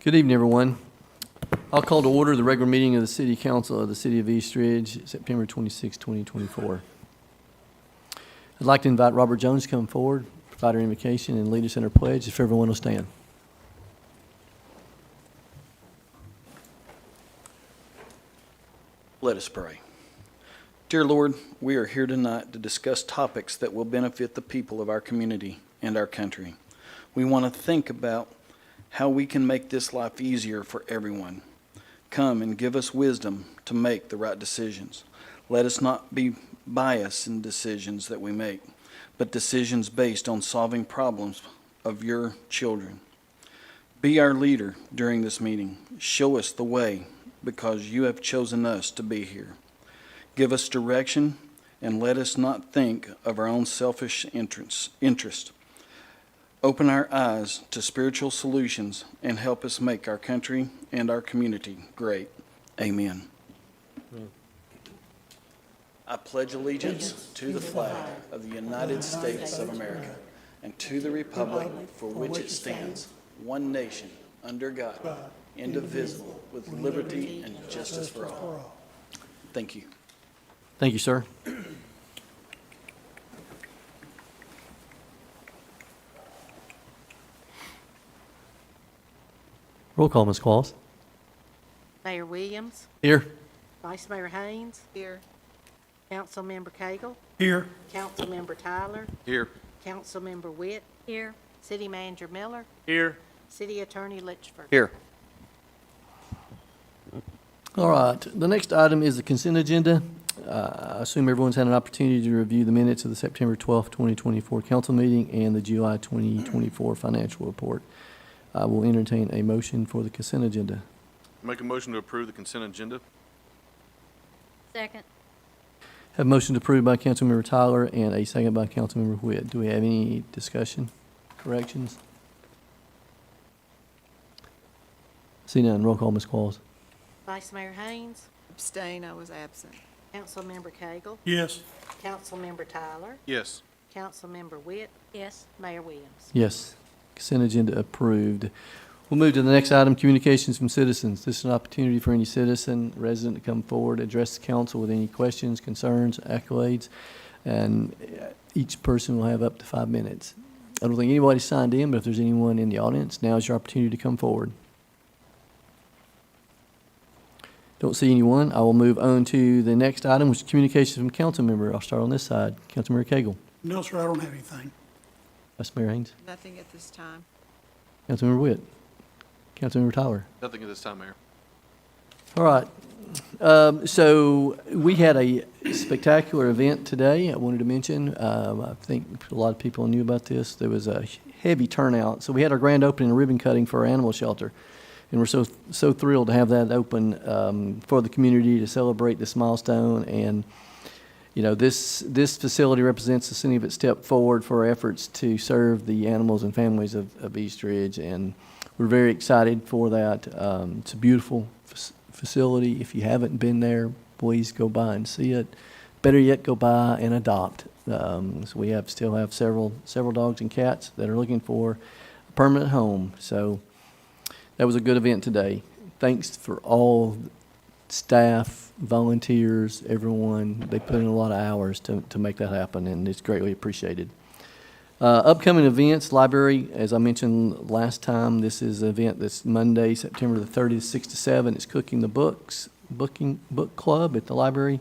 Good evening, everyone. I'll call to order the regular meeting of the City Council of the City of East Ridge, September 26, 2024. I'd like to invite Robert Jones to come forward, provide our invocation, and lead us in our pledge, if everyone will stand. Let us pray. Dear Lord, we are here tonight to discuss topics that will benefit the people of our community and our country. We want to think about how we can make this life easier for everyone. Come and give us wisdom to make the right decisions. Let us not be biased in decisions that we make, but decisions based on solving problems of your children. Be our leader during this meeting. Show us the way because you have chosen us to be here. Give us direction and let us not think of our own selfish interest. Open our eyes to spiritual solutions and help us make our country and our community great. Amen. I pledge allegiance to the flag of the United States of America and to the republic for which it stands, one nation, under God, indivisible, with liberty and justice for all. Thank you. Thank you, sir. Roll call, Ms. Claus. Mayor Williams, Here. Vice Mayor Haynes. Here. Councilmember Cagle, Here. Councilmember Tyler, Here. Councilmember Witt. Here. City Manager Miller, Here. City Attorney Litchford. Here. All right, the next item is the consent agenda. I assume everyone's had an opportunity to review the minutes of the September 12th, 2024 council meeting and the July 2024 financial report. I will entertain a motion for the consent agenda. Make a motion to approve the consent agenda. Second. Have a motion approved by Councilmember Tyler and a second by Councilmember Whitt. Do we have any discussion, corrections? See none. Roll call, Ms. Claus. Vice Mayor Haynes, Abstain, I was absent. Councilmember Cagle, Yes. Councilmember Tyler, Yes. Councilmember Witt, Yes. Mayor Williams. Yes. Consent agenda approved. We'll move to the next item, communications from citizens. This is an opportunity for any citizen, resident to come forward, address the council with any questions, concerns, accolades, and each person will have up to 5 minutes. I don't think anybody signed in, but if there's anyone in the audience, now is your opportunity to come forward. Don't see anyone. I will move on to the next item, which is communications from council member. I'll start on this side. Councilmember Cagle. No, sir, I don't have anything. Vice Mayor Haynes. Nothing at this time. Councilmember Witt. Councilmember Tyler. Nothing at this time, Mayor. All right. So we had a spectacular event today I wanted to mention. I think a lot of people knew about this. There was a heavy turnout. So we had our grand opening and ribbon cutting for our animal shelter. And we're so thrilled to have that open for the community to celebrate this milestone. And, you know, this facility represents the city of its step forward for our efforts to serve the animals and families of East Ridge. And we're very excited for that. It's a beautiful facility. If you haven't been there, please go by and see it. Better yet, go by and adopt. So we still have several dogs and cats that are looking for a permanent home. So that was a good event today. Thanks for all staff, volunteers, everyone. They put in a lot of hours to make that happen, and it's greatly appreciated. Upcoming events, library, as I mentioned last time, this is an event that's Monday, September the 30th, 6 to 7. It's Cooking the Books, book club at the library.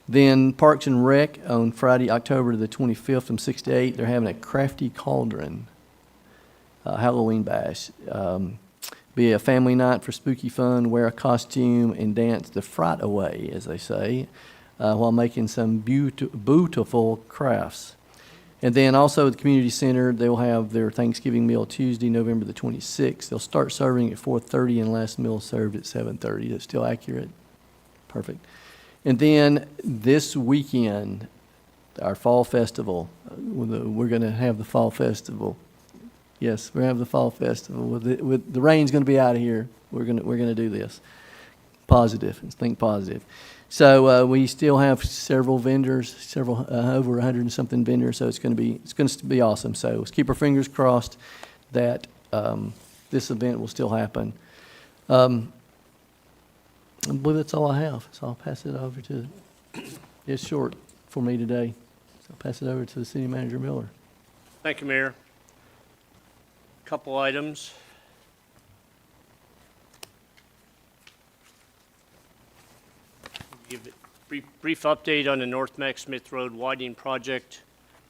Then Parks and Rec on Friday, October the 25th from 6 to 8. They're having a Crafty Cauldron Halloween bash. Be a family night for spooky fun, wear a costume, and dance the fright away, as they say, while making some beautiful crafts. And then also at the community center, they will have their Thanksgiving meal Tuesday, November the 26th. They'll start serving at 4:30 and last meal served at 7:30. That's still accurate? Perfect. And then this weekend, our fall festival, we're going to have the fall festival. Yes, we're having the fall festival. With the rain's going to be out of here. We're going to do this. Positive. Think positive. So we still have several vendors, over 100 and something vendors. So it's going to be awesome. So let's keep our fingers crossed that this event will still happen. I believe that's all I have, so I'll pass it over to, it's short for me today. So I'll pass it over to the city manager, Miller. Thank you, Mayor. Couple items. Give a brief update on the North Mac Smith Road widening project.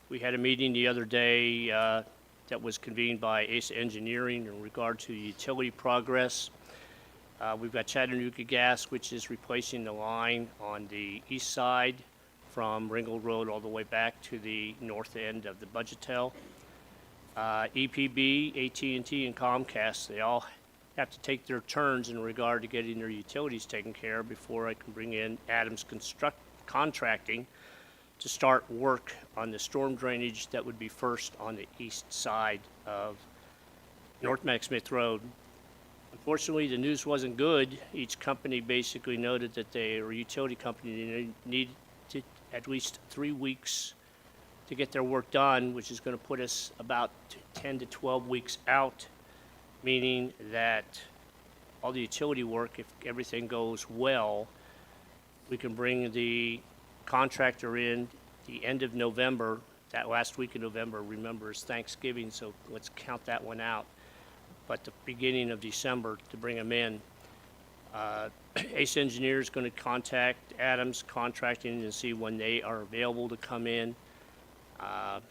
We had a meeting the other day that was convened by Ace Engineering in regard to utility progress. We've got Chattanooga Gas, which is replacing the line on the east side from Ringgold Road all the way back to the north end of the Budgetel. EPB, AT&T, and Comcast, they all have to take their turns in regard to getting their utilities taken care of before I can bring in Adams Contracting to start work on the storm drainage that would be first on the east side of North Mac Smith Road. Unfortunately, the news wasn't good. Each company basically noted that they, or utility company, needed at least 3 weeks to get their work done, which is going to put us about 10 to 12 weeks out, meaning that all the utility work, if everything goes well, we can bring the contractor in the end of November. That last week of November, remember, is Thanksgiving, so let's count that one out. But the beginning of December to bring them in. Ace Engineer is going to contact Adams Contracting and see when they are available to come in. I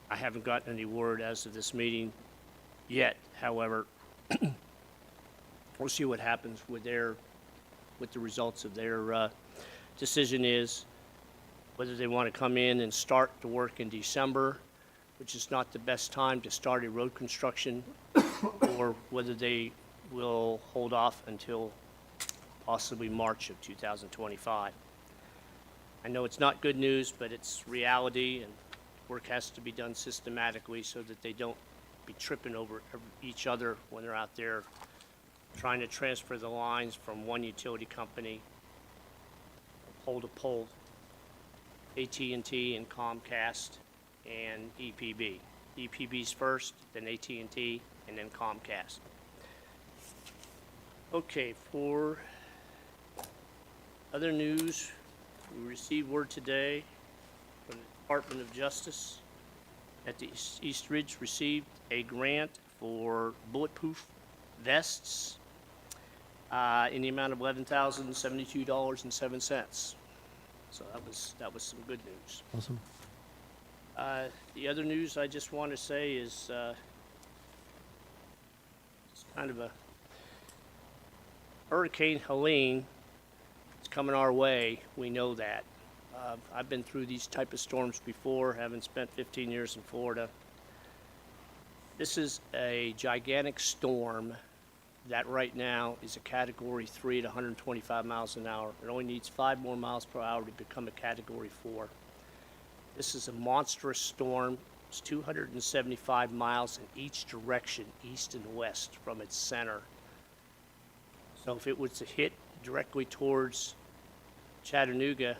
haven't gotten any word as of this meeting yet. However, we'll see what happens with the results of their decision is whether they want to come in and start the work in December, which is not the best time to start a road construction, or whether they will hold off until possibly March of 2025. I know it's not good news, but it's reality, and work has to be done systematically so that they don't be tripping over each other when they're out there trying to transfer the lines from one utility company pole to pole, AT&T and Comcast and EPB. EPB's first, then AT&T, and then Comcast. Okay, for other news, we received word today from the Department of Justice that the East Ridge received a grant for bulletproof vests in the amount of $11,072.07. So that was some good news. Awesome. The other news I just want to say is it's kind of a Hurricane Helene is coming our way. We know that. I've been through these type of storms before, having spent 15 years in Florida. This is a gigantic storm that right now is a Category 3 at 125 miles an hour. It only needs 5 more miles per hour to become a Category 4. This is a monstrous storm. It's 275 miles in each direction, east and west, from its center. So if it was to hit directly towards Chattanooga,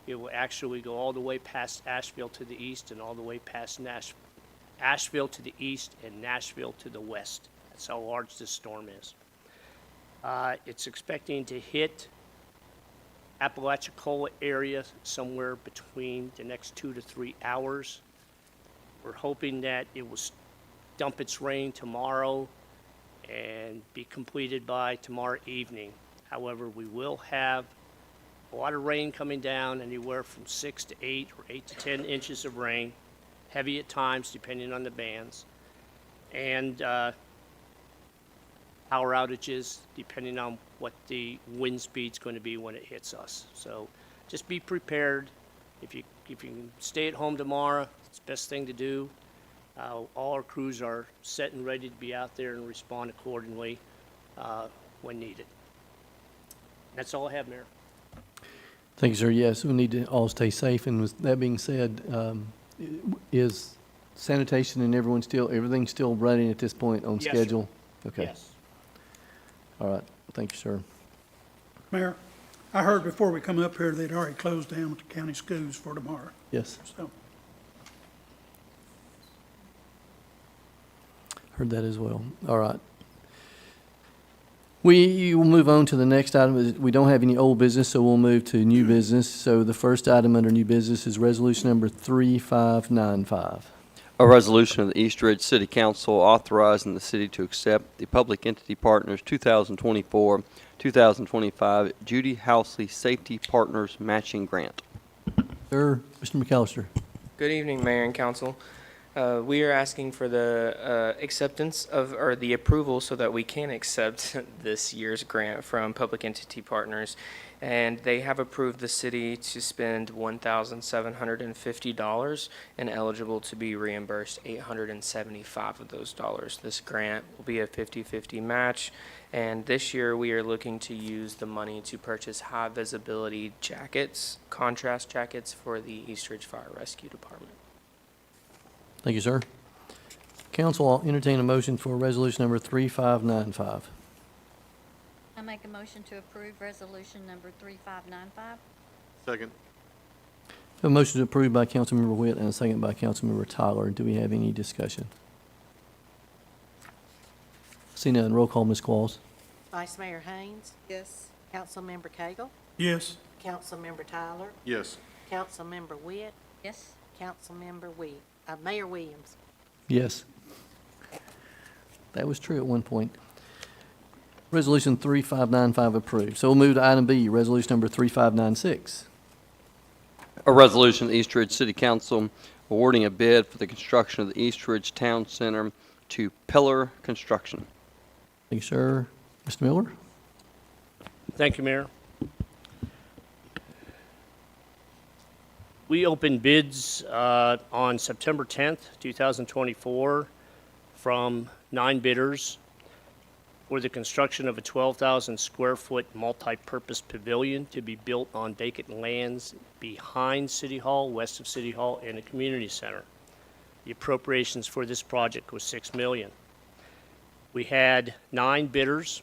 it will actually go all the way past Asheville to the east and all the way past Asheville to the east and Nashville to the west. That's how large this storm is. It's expecting to hit Apalachicola area somewhere between the next 2 to 3 hours. We're hoping that it will dump its rain tomorrow and be completed by tomorrow evening. However, we will have a lot of rain coming down, anywhere from 6 to 8 or 8 to 10 inches of rain, heavy at times depending on the bands, and power outages depending on what the wind speed's going to be when it hits us. So just be prepared. If you can stay at home tomorrow, it's the best thing to do. All our crews are set and ready to be out there and respond accordingly when needed. That's all I have, Mayor. Thank you, sir. Yes, we need to all stay safe. And with that being said, is sanitation and everything's still running at this point on Yes, sir. schedule? Okay. Yes. All right. Thank you, sir. Mayor, I heard before we come up here, they'd already closed down with the county schools for tomorrow, Yes, so. heard that as well. All right. We will move on to the next item. We don't have any old business, so we'll move to new business. So the first item under new business is resolution number 3595. A resolution of the East Ridge City Council authorizing the city to accept the Public Entity Partners 2024-2025 Judy Housley Safety Partners Matching Grant. Sir, Mr. McAllister. Good evening, Mayor and Council. We are asking for the acceptance of, or the approval so that we can accept this year's grant from Public Entity Partners. And they have approved the city to spend $1,750 and eligible to be reimbursed $875 of those dollars. This grant will be a 50-50 match. And this year we are looking to use the money to purchase high visibility jackets, contrast jackets for the East Ridge Fire Rescue Department. Thank you, sir. Council, I'll entertain a motion for resolution number 3595. I make a motion to approve resolution number 3595. Second. A motion approved by Councilmember Witt and a second by Councilmember Tyler. Do we have any discussion? See none. Roll call, Ms. Qualls. Vice Mayor Haynes, Yes. Councilmember Cagle, Yes. Councilmember Tyler, Yes. Councilmember Witt, Yes. Councilmember Mayor Williams. Yes. That was true at one point. Resolution 3595 approved. So we'll move to item B, resolution number 3596. A resolution of the East Ridge City Council awarding a bid for the construction of the East Ridge Town Center to Pillar Construction. Thank you, sir. Mr. Miller? Thank you, Mayor. We opened bids on September 10th, 2024, from 9 bidders for the construction of a 12,000 square foot multi-purpose pavilion to be built on vacant lands behind City Hall, west of City Hall, and a community center. The appropriations for this project was $6 million. We had 9 bidders.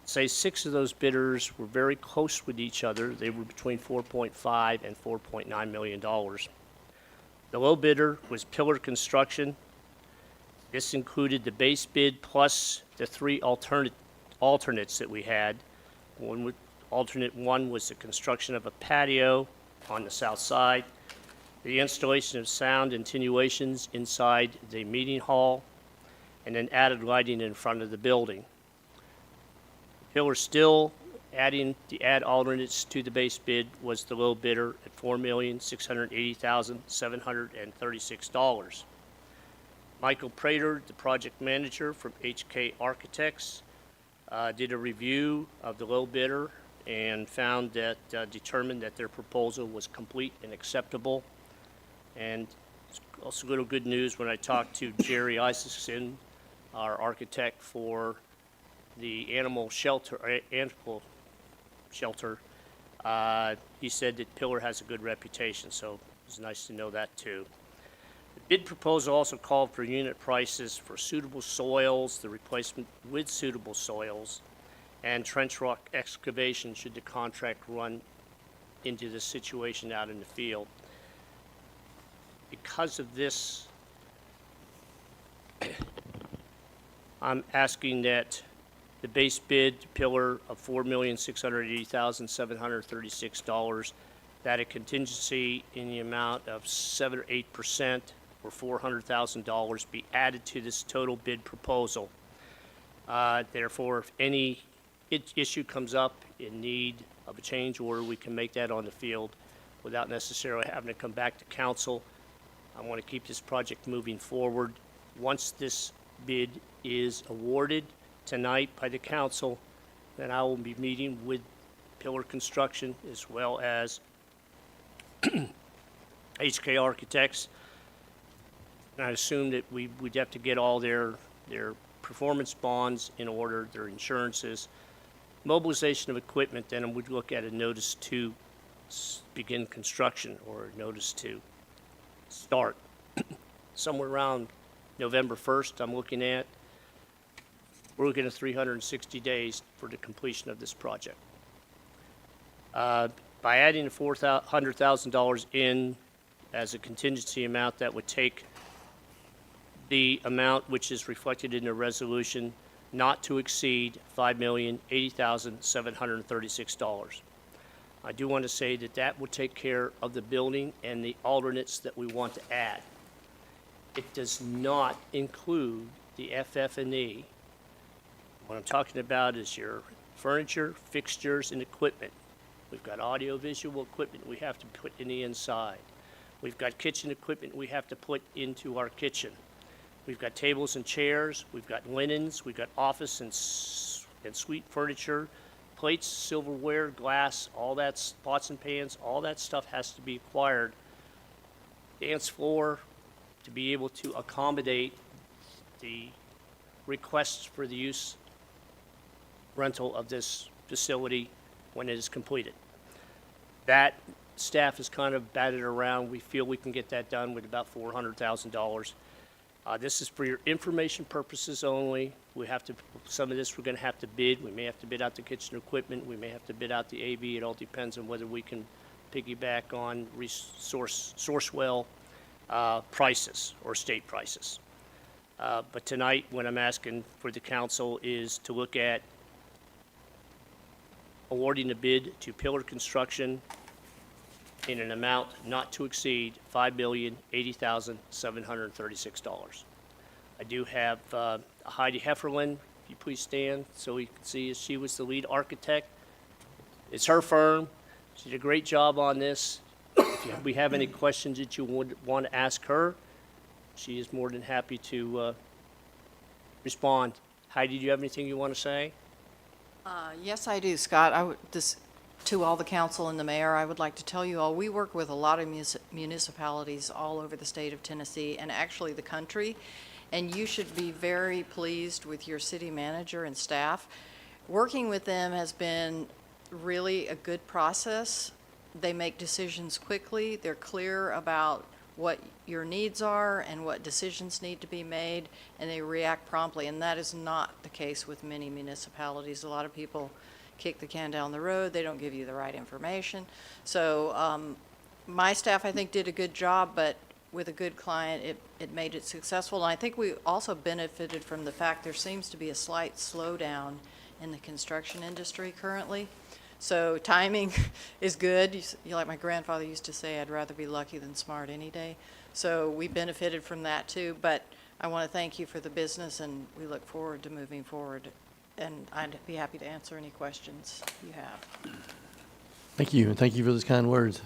Say 6 of those bidders were very close with each other. They were between $4.5 and $4.9 million. The low bidder was Pillar Construction. This included the base bid plus the 3 alternates that we had. Alternate 1 was the construction of a patio on the south side, the installation of sound attenuations inside the meeting hall, and then added lighting in front of the building. Pillar still adding the add alternates to the base bid was the low bidder at $4,680,736. Michael Prater, the project manager from HK Architects, did a review of the low bidder and found that, determined that their proposal was complete and acceptable. And it's also a little good news when I talked to Jerry Isaacson, our architect for the animal shelter, he said that Pillar has a good reputation, so it was nice to know that too. The bid proposal also called for unit prices for suitable soils, the replacement with suitable soils, and trench rock excavation should the contract run into the situation out in the field. Because of this, I'm asking that the base bid Pillar of $4,680,736, that a contingency in the amount of 7 or 8% or $400,000 be added to this total bid proposal. Therefore, if any issue comes up in need of a change order, we can make that on the field without necessarily having to come back to council. I want to keep this project moving forward. Once this bid is awarded tonight by the council, then I will be meeting with Pillar Construction as well as HK Architects. And I assume that we'd have to get all their performance bonds in order, their insurances, mobilization of equipment, then we'd look at a notice to begin construction or a notice to start. Somewhere around November 1st, I'm looking at. We're looking at 360 days for the completion of this project. By adding the $400,000 in as a contingency amount, that would take the amount which is reflected in the resolution not to exceed $5,080,736. I do want to say that that will take care of the building and the alternates that we want to add. It does not include the FF&E. What I'm talking about is your furniture, fixtures, and equipment. We've got audio-visual equipment we have to put in the inside. We've got kitchen equipment we have to put into our kitchen. We've got tables and chairs, we've got linens, we've got office and suite furniture, plates, silverware, glass, all that, pots and pans, all that stuff has to be acquired. Dance floor, to be able to accommodate the requests for the use rental of this facility when it is completed. That staff is kind of batted around. We feel we can get that done with about $400,000. This is for your information purposes only. We have to, some of this we're going to have to bid. We may have to bid out the kitchen equipment. We may have to bid out the AV. It all depends on whether we can piggyback on Sourcewell prices or state prices. But tonight, what I'm asking for the council is to look at awarding a bid to Pillar Construction in an amount not to exceed $5,080,736. I do have Heidi Hefferlin, if you please stand so we can see, she was the lead architect. It's her firm. She did a great job on this. If we have any questions that you would want to ask her, she is more than happy to respond. Heidi, do you have anything you want to say? Yes, I do, Scott. To all the council and the mayor, I would like to tell you all, we work with a lot of municipalities all over the state of Tennessee and actually the country, and you should be very pleased with your city manager and staff. Working with them has been really a good process. They make decisions quickly. They're clear about what your needs are and what decisions need to be made, and they react promptly, and that is not the case with many municipalities. A lot of people kick the can down the road. They don't give you the right information. So my staff, I think, did a good job, but with a good client, it made it successful. And I think we also benefited from the fact there seems to be a slight slowdown in the construction industry currently. So timing is good. You like my grandfather used to say, I'd rather be lucky than smart any day. So we benefited from that too. But I want to thank you for the business, and we look forward to moving forward. And I'd be happy to answer any questions you have. Thank you, and thank you for those kind words.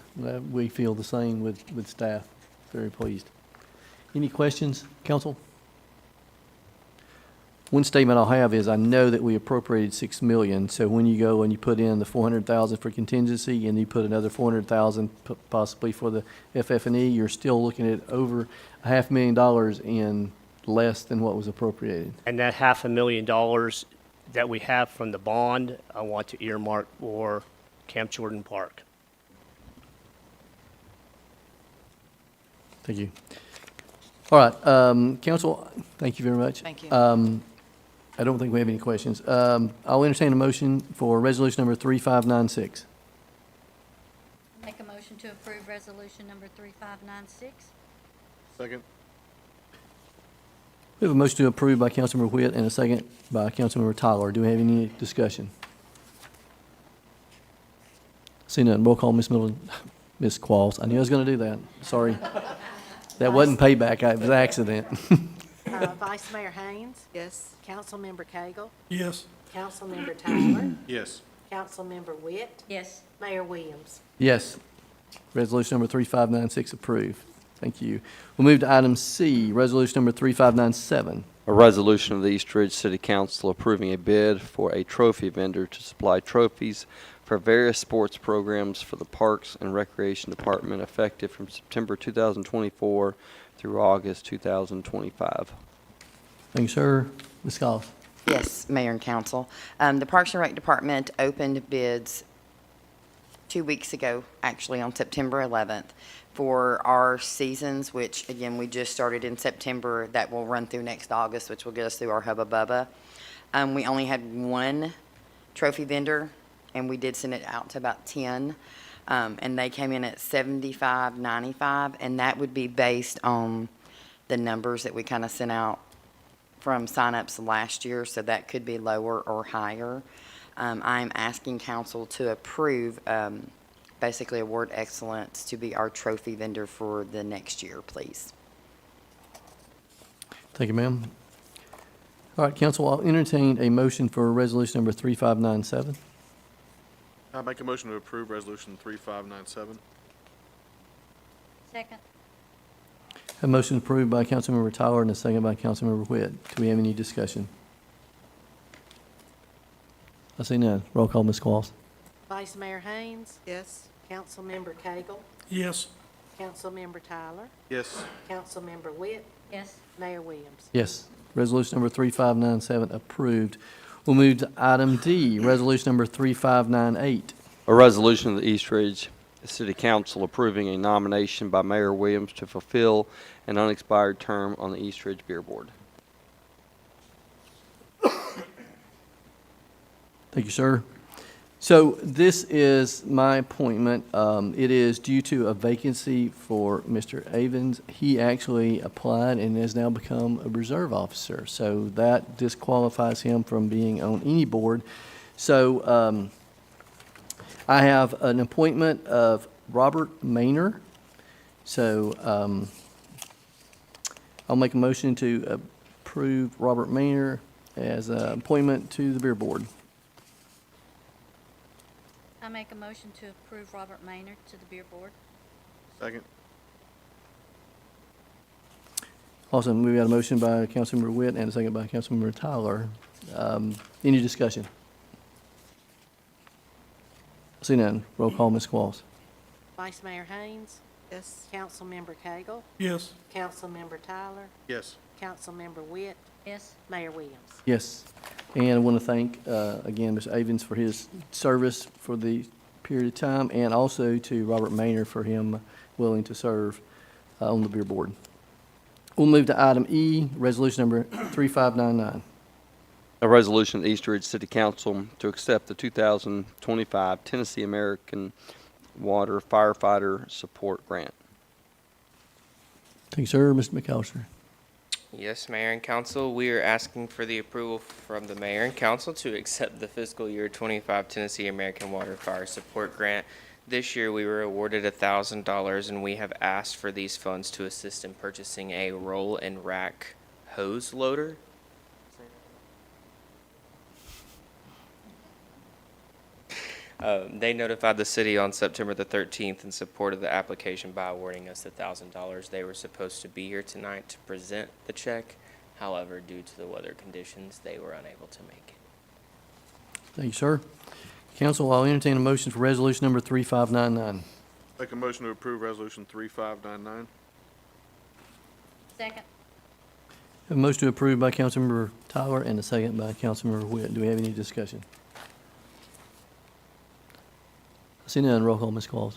We feel the same with staff. Very pleased. Any questions, council? One statement I'll have is I know that we appropriated $6 million, so when you go and you put in the $400,000 for contingency and you put another $400,000 possibly for the FF&E, you're still looking at over $500,000 in less than what was appropriated. And that $500,000 that we have from the bond, I want to earmark for Camp Jordan Park. Thank you. All right, council, thank you very much. Thank you. I don't think we have any questions. I'll entertain a motion for resolution number 3596. Make a motion to approve resolution number 3596. Second. We have a motion to approve by Councilmember Whitt and a second by Councilmember Tyler. Do we have any discussion? See none. Roll call, Ms. Middleton. Ms. Qualls. I knew I was going to do that. Sorry. That wasn't payback. It was an accident. Vice Mayor Haynes, Yes. Councilmember Cagle, Yes, Councilmember Tyler, Yes. Councilmember Witt, Yes. Mayor Williams. Yes. Resolution number 3596 approved. Thank you. We'll move to item C, resolution number 3597. A resolution of the East Ridge City Council approving a bid for a trophy vendor to supply trophies for various sports programs for the Parks and Recreation Department effective from September 2024 through August 2025. Thank you, sir. Ms. Goff. Yes, Mayor and Council. The Parks and Rec Department opened bids 2 weeks ago, actually on September 11th, for our seasons, which again, we just started in September, that will run through next August, which will get us through our Hubba Bubba. We only had one trophy vendor, and we did send it out to about 10, and they came in at $75.95, and that would be based on the numbers that we kind of sent out from signups last year, so that could be lower or higher. I'm asking council to approve, basically award excellence to be our trophy vendor for the next year, please. Thank you, ma'am. All right, council, I'll entertain a motion for resolution number 3597. I make a motion to approve resolution 3597. Second. A motion approved by Councilmember Tyler and a second by Councilmember Whit. Do we have any discussion? I see none. Roll call, Ms. Qualls. Vice Mayor Haynes, Yes. Councilmember Cagle, Yes. Councilmember Tyler, Yes. Councilmember Witt, Yes. Mayor Williams. Yes. Resolution number 3597 approved. We'll move to item D, resolution number 3598. A resolution of the East Ridge City Council approving a nomination by Mayor Williams to fulfill an unexpired term on the East Ridge Beer Board. Thank you, sir. So this is my appointment. It is due to a vacancy for Mr. Avens. He actually applied and has now become a reserve officer. So that disqualifies him from being on any board. So I have an appointment of Robert Maynor. So I'll make a motion to approve Robert Maynor as an appointment to the beer board. I make a motion to approve Robert Maynard to the beer board. Second. Also, we got a motion by Councilmember Witt and a second by Councilmember Tyler. Any discussion? See none. Roll call, Ms. Qualls. Vice Mayor Haynes, Yes. Councilmember Cagle, Yes. Councilmember Tyler, Yes. Councilmember Witt, Yes. Mayor Williams. Yes. And I want to thank, again, Mr. Avens for his service for the period of time, and also to Robert Maynard for him willing to serve on the beer board. We'll move to item E, resolution number 3599. A resolution of the East Ridge City Council to accept the 2025 Tennessee American Water Firefighter Support Grant. Thank you, sir. Mr. McAllister. Yes, Mayor and Council, we are asking for the approval from the Mayor and Council to accept the fiscal year 25 Tennessee American Water Fire Support Grant. This year, we were awarded $1,000, and we have asked for these funds to assist in purchasing a roll and rack hose loader. They notified the city on September the 13th in support of the application by awarding us the $1,000. They were supposed to be here tonight to present the check. However, due to the weather conditions, they were unable to make it. Thank you, sir. Council, I'll entertain a motion for resolution number 3599. Make a motion to approve resolution 3599. Second. A motion to approve by Councilmember Tyler and a second by Councilmember Witt. Do we have any discussion? See none. Roll call, Ms. Qualls.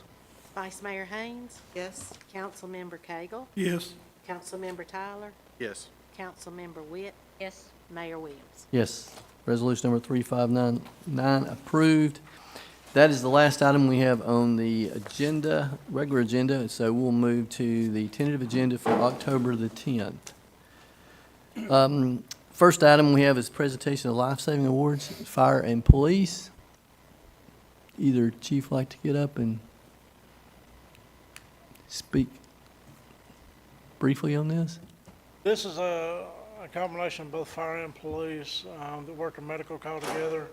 Vice Mayor Haynes, Yes. Councilmember Cagle, Yes. Councilmember Tyler, Yes. Councilmember Witt, Yes. Mayor Williams. Yes. Resolution number 3599 approved. That is the last item we have on the agenda, regular agenda, so we'll move to the tentative agenda for October the 10th. First item we have is presentation of life-saving awards, fire and police. Either chief like to get up and speak briefly on this? This is a combination of both fire and police that worked a medical call together.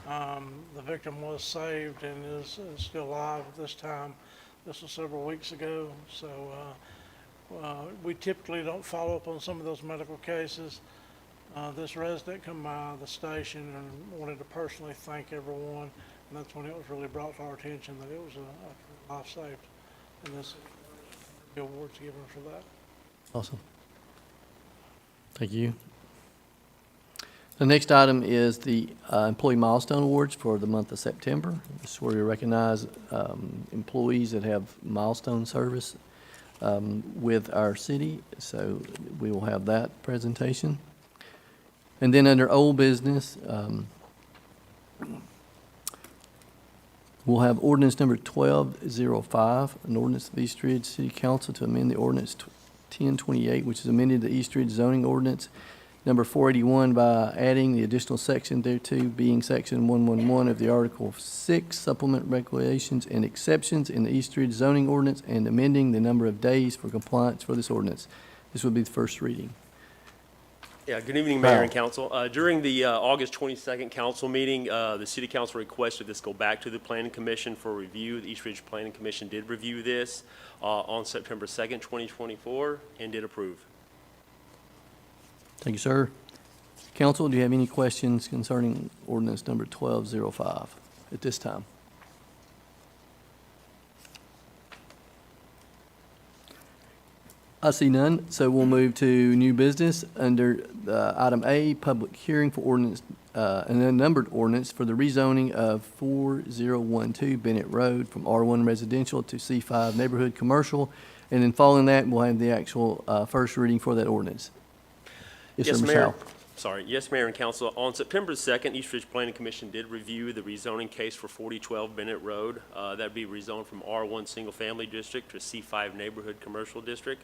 The victim was saved and is still alive at this time. This was several weeks ago, so we typically don't follow up on some of those medical cases. This resident come by the station and wanted to personally thank everyone, and that's when it was really brought to our attention that it was a life saved, and this the award's given for that. Awesome. Thank you. The next item is the Employee Milestone Awards for the month of September. This is where we recognize employees that have milestone service with our city. So we will have that presentation. And then under old business, we'll have ordinance number 1205, an ordinance of East Ridge City Council to amend the ordinance 1028, which is amended the East Ridge zoning ordinance Number 481 by adding the additional section thereto, being section 111 of the Article 6 Supplement Regulations and Exceptions in the East Ridge zoning ordinance and amending the number of days for compliance for this ordinance. This will be the first reading. Yeah, good evening, Mayor and Wow. Council. During the August 22nd council meeting, the City Council requested this go back to the Planning Commission for review. The East Ridge Planning Commission did review this on September 2nd, 2024, and did approve. Thank you, sir. Council, do you have any questions concerning ordinance number 1205 at this time? I see none, so we'll move to new business under item A, public hearing for ordinance, an unnumbered ordinance for the rezoning of 4012 Bennett Road from R1 residential to C5 neighborhood commercial. And then following that, we'll have the actual first reading for that ordinance. Yes, sir, Mayor. Michelle. Sorry. Yes, Mayor and Council. On September 2nd, East Ridge Planning Commission did review the rezoning case for 4012 Bennett Road. That'd be rezoned from R1 Single Family District to C5 Neighborhood Commercial District.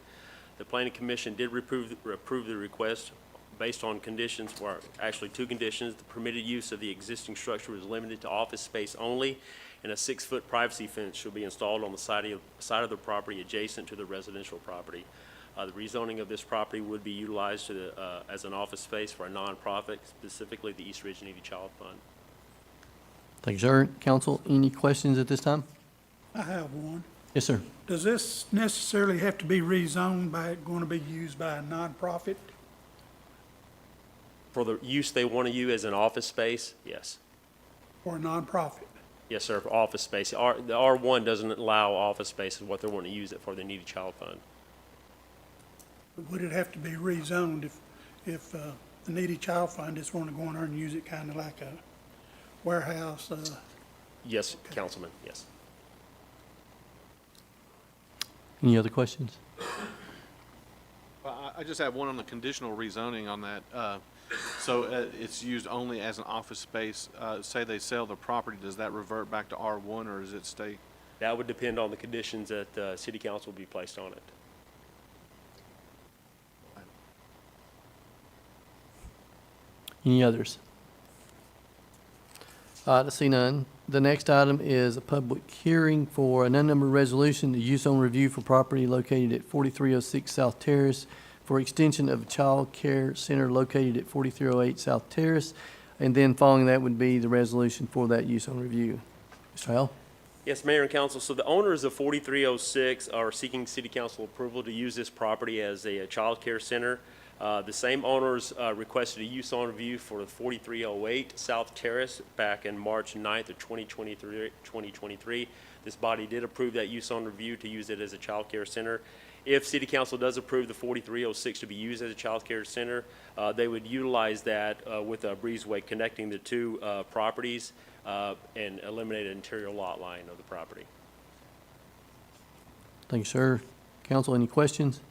The Planning Commission did approve the request based on conditions, or actually two conditions. The permitted use of the existing structure was limited to office space only, and a 6-foot privacy fence should be installed on the side of the property adjacent to the residential property. The rezoning of this property would be utilized as an office space for a nonprofit, specifically the East Ridge Needy Child Fund. Thank you, sir. Council, any questions at this time? I have one. Yes, sir. Does this necessarily have to be rezoned by it going to be used by a nonprofit? For the use they want to use as an office space, yes. Or a nonprofit? Yes, sir, for office space. The R1 doesn't allow office space, is what they want to use it for, the Needy Child Fund. Would it have to be rezoned if the Needy Child Fund just want to go in there and use it kind of like a warehouse? Yes, Councilman, yes. Any other questions? I just have one on the conditional rezoning on that. So it's used only as an office space. Say they sell the property, does that revert back to R1 or does it stay? That would depend on the conditions that City Council will be placed on it. Any others? I see none. The next item is a public hearing for an unnumbered resolution, the use on review for property located at 4306 South Terrace for extension of a child care center located at 4308 South Terrace. And then following that would be the resolution for that use on review. Mr. Howell? Yes, Mayor and Council. So the owners of 4306 are seeking City Council approval to use this property as a child care center. The same owners requested a use on review for the 4308 South Terrace back in March 9th of 2023. This body did approve that use on review to use it as a child care center. If City Council does approve the 4306 to be used as a child care center, they would utilize that with a breezeway connecting the two properties and eliminate an interior lot line of the property. Thank you, sir. Council, any questions?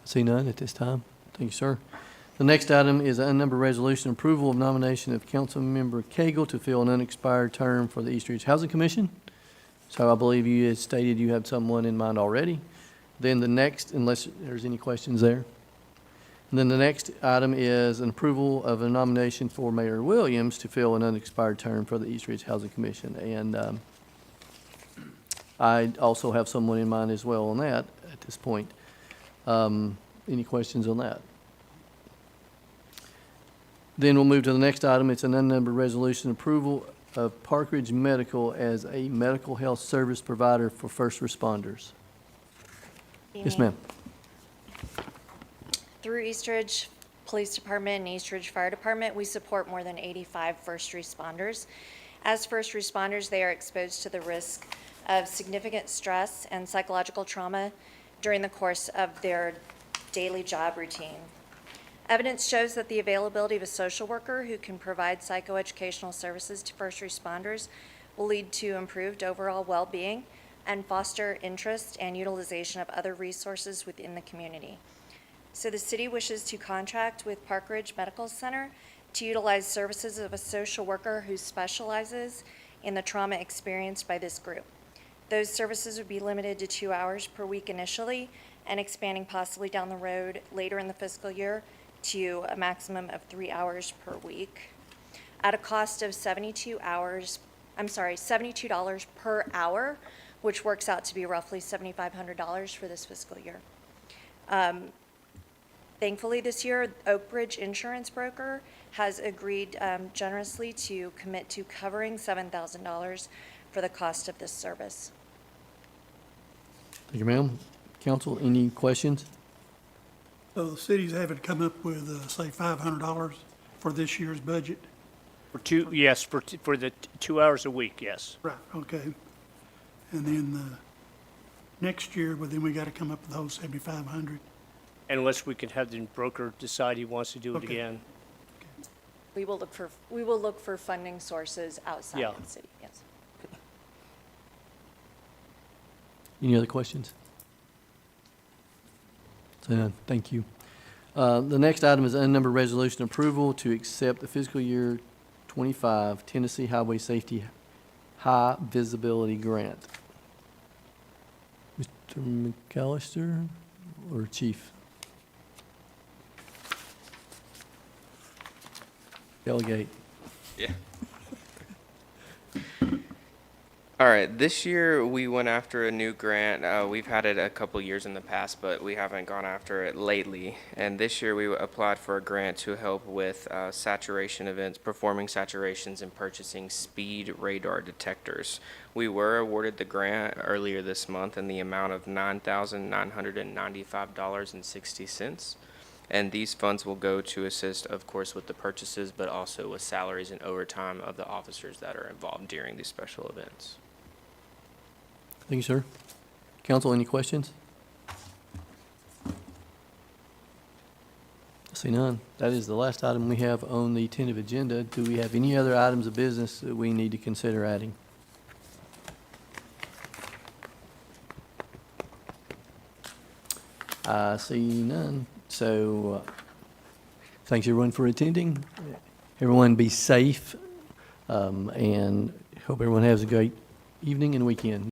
See none at this time. Thank you, sir. The next item is an unnumbered resolution, approval of nomination of Councilmember Cagle to fill an unexpired term for the East Ridge Housing Commission. So I believe you had stated you have someone in mind already. Then the next, unless there's any questions there. And then the next item is an approval of a nomination for Mayor Williams to fill an unexpired term for the East Ridge Housing Commission. And I also have someone in mind as well on that at this point. Any questions on that? Then we'll move to the next item. It's an unnumbered resolution approval of Park Ridge Medical as a medical health service provider for first responders. Yes, ma'am. Through East Ridge Police Department and East Ridge Fire Department, we support more than 85 first responders. As first responders, they are exposed to the risk of significant stress and psychological trauma during the course of their daily job routine. Evidence shows that the availability of a social worker who can provide psychoeducational services to first responders will lead to improved overall well-being and foster interest and utilization of other resources within the community. So the city wishes to contract with Park Ridge Medical Center to utilize services of a social worker who specializes in the trauma experienced by this group. Those services would be limited to 2 hours per week initially and expanding possibly down the road later in the fiscal year to a maximum of 3 hours per week. At a cost of $72 per hour, which works out to be roughly $7,500 for this fiscal year. Thankfully, this year, Oak Ridge Insurance Broker has agreed generously to commit to covering $7,000 for the cost of this service. Thank you, ma'am. Council, any questions? So the city's having to come up with, say, $500 for this year's budget? For the 2 hours a week, yes. Right, okay. And then, next year, well, then we gotta come up with the whole 7,500. Unless we can have the broker decide he wants to do it Okay. again. We will look for funding sources outside Yeah. of the city, yes. Any other questions? So, thank you. The next item is unnumbered resolution approval to accept the fiscal year 25 Tennessee Highway Safety High Visibility Grant. Mr. McAllister or Chief? Delegate. Yeah. All right, this year we went after a new grant. We've had it a couple years in the past, but we haven't gone after it lately. And this year we applied for a grant to help with saturation events, performing saturations and purchasing speed radar detectors. We were awarded the grant earlier this month in the amount of $9,995.60. And these funds will go to assist, of course, with the purchases, but also with salaries and overtime of the officers that are involved during these special events. Thank you, sir. Council, any questions? I see none. That is the last item we have on the tentative agenda. Do we have any other items of business that we need to consider adding? I see none. So, thanks everyone for attending. Everyone be safe, and hope everyone has a great evening and weekend.